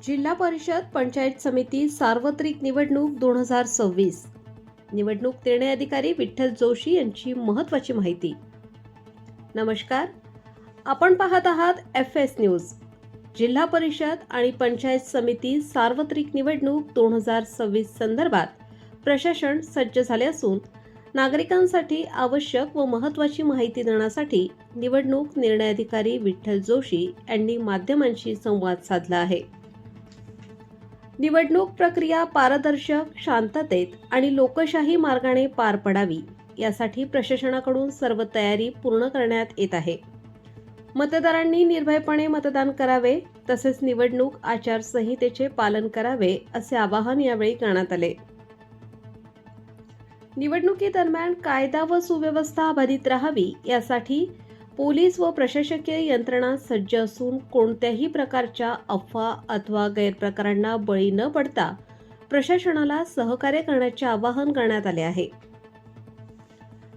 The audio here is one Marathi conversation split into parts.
जिल्हा परिषद पंचायत समिती सार्वत्रिक निवडणूक 2026 निवडणूक निर्णय अधिकारी विठ्ठल जोशी यांची महत्त्वाची माहिती। नमस्कार, आपण पाहत आहात FS न्यूज। जिल्हा परिषद आणि पंचायत समिती सार्वत्रिक निवडणूक 2026 संदर्भात प्रशासन सज्ज झाले असून नागरिकांसाठी आवश्यक व महत्त्वाची माहिती देण्यासाठी निवडणूक निर्णय अधिकारी विठ्ठल जोशी यांनी माध्यमांशी संवाद साधला आहे। निवडणूक प्रक्रिया पारदर्शक, शांततेत आणि लोकशाही मार्गाने पार पडावी यासाठी प्रशासनाकडून सर्व तयारी पूर्ण करण्यात येत आहे। मतदारांनी निर्भयपणे मतदान करावे तसेच निवडणूक आचारसंहितेचे पालन करावे असे आवाहन यावेळी करण्यात आले। निवडणुकीदरम्यान कायदा व सुव्यवस्था बाधित राहावी यासाठी पोलीस व प्रशासकीय यंत्रणा सज्ज असून कोणत्याही प्रकारच्या अफवा अथवा गैरप्रकारांना बळी न पडता प्रशासनाला सहकार्य करण्याचे आवाहन करण्यात आले आहे।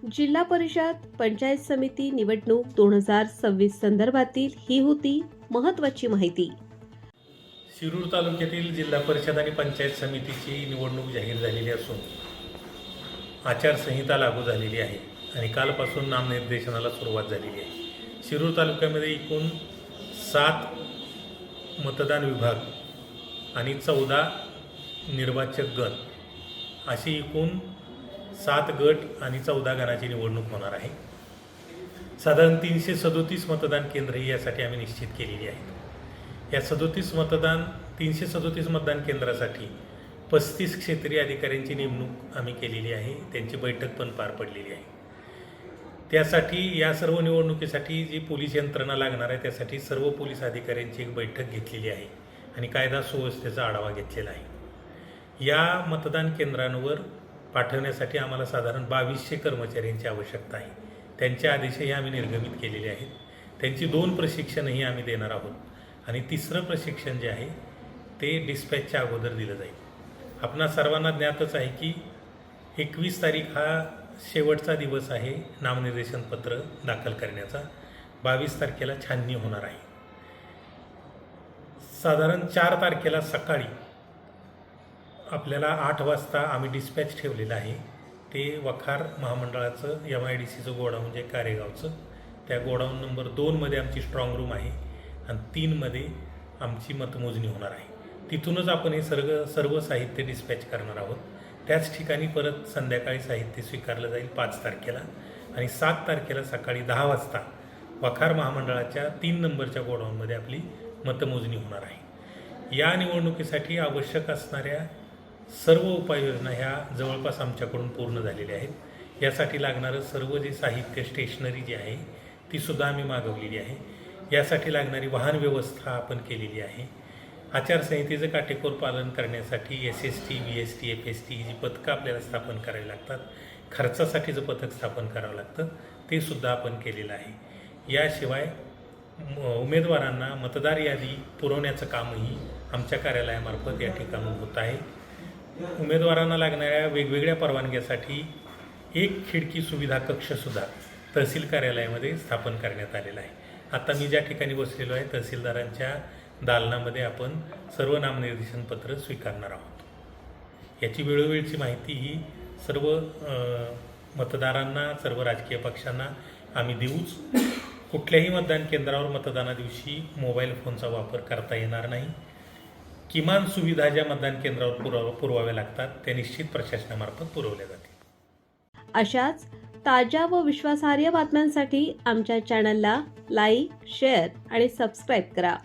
जिल्हा परिषद पंचायत समिती निवडणूक 2026 संदर्भातील ही होती महत्त्वाची माहिती। शिरूर तालुक्यातील जिल्हा परिषद आणि पंचायत समितीची निवडणूक जाहीर झालेली असून आचारसंहिता लागू झालेली आहे आणि कालपासून नामनिर्देशनाला सुरुवात झालेली आहे। शिरूर तालुक्यामध्ये एकूण 7 मतदान विभाग आणि 14 निर्वाचक गण अशी एकूण 7 गट आणि 14 गणाची निवडणूक होणार आहे। साधारण 337 मतदान केंद्रही यासाठी आम्ही निश्चित केलेली आहेत। या 337 मतदान केंद्रासाठी 35 क्षेत्रीय अधिकाऱ्यांची नेमणूक आम्ही केलेली आहे। त्यांची बैठक पण पार पडलेली आहे। त्यासाठी या सर्व निवडणुकीसाठी जी पोलीस यंत्रणा लागणार आहे त्यासाठी सर्व पोलीस अधिकाऱ्यांची एक बैठक घेतलेली आहे आणि कायदा सुव्यवस्थेचा आढावा घेतलेला आहे। या मतदान केंद्रांवर पाठवण्यासाठी आम्हाला साधारण 2200 कर्मचाऱ्यांची आवश्यकता आहे। त्यांचे आदेशही आम्ही निर्गमित केलेले आहेत। त्यांची 2 प्रशिक्षणही आम्ही देणार आहोत आणि 3रं प्रशिक्षण जे आहे ते डिस्पॅचच्या अगोदर दिलं जाईल। आपणा सर्वांना ज्ञातच आहे की 21 तारीख हा शेवटचा दिवस आहे नामनिर्देशन पत्र दाखल करण्याचा। 22 तारखेला छाननी होणार आहे। साधारण 4 तारखेला सकाळी आपल्याला 8 वाजता आम्ही डिस्पॅच ठेवलेलं आहे। ते वखार महामंडळाचं MIDCचं गोडाऊन जे कारेगावचं, त्या गोडाऊन नंबर 2मध्ये आमची स्ट्रॉंग रूम आहे आणि 3मध्ये आमची मतमोजणी होणार आहे। तिथूनच आपण हे सर्व साहित्य डिस्पॅच करणार आहोत। त्याच ठिकाणी परत संध्याकाळी साहित्य स्वीकारलं जाईल 5 तारखेला आणि 7 तारखेला सकाळी 10 वाजता वखार महामंडळाच्या 3 नंबरच्या गोडाऊनमध्ये आपली मतमोजणी होणार आहे। या निवडणुकीसाठी आवश्यक असणाऱ्या सर्व उपाययोजना ह्या जवळपास आमच्याकडून पूर्ण झालेल्या आहेत। यासाठी लागणारं सर्व जे साहित्य, स्टेशनरी जी आहे तीसुद्धा आम्ही मागवलेली आहे। यासाठी लागणारी वाहन व्यवस्था आपण केलेली आहे। आचारसंहितेचं काटेकोर पालन करण्यासाठी SST, VST, FST जी पथकं आपल्याला स्थापन करावी लागतात, खर्चासाठीचं पथक स्थापन करावं लागतं, ते सुद्धा आपण केलेलं आहे। याशिवाय उमेदवारांना मतदार यादी पुरवण्याचं कामही आमच्या कार्यालयामार्फत या ठिकाणून होत आहे। उमेदवारांना लागणाऱ्या वेगवेगळ्या परवानग्यासाठी एक खिडकी सुविधा कक्षसुद्धा तहसील कार्यालयामध्ये स्थापन करण्यात आलेला आहे। आता मी ज्या ठिकाणी बसलेलो आहे तहसीलदारांच्या दालनामध्ये आपण सर्व नामनिर्देशन पत्र स्वीकारणार आहोत। याची वेळोवेळची माहिती ही सर्व मतदारांना, सर्व राजकीय पक्षांना आम्ही देऊच। कुठल्याही मतदान केंद्रावर मतदाना दिवशी मोबाईल फोनचा वापर करता येणार नाही। किमान सुविधा ज्या मतदान केंद्रावर पुरवाव्या लागतात त्या निश्चित प्रशासनामार्फत पुरवल्या जातील। अशाच ताज्या व विश्वासार्ह बातम्यांसाठी आमच्या चॅनलला लाईक, शेअर आणि सबस्क्राईब करा।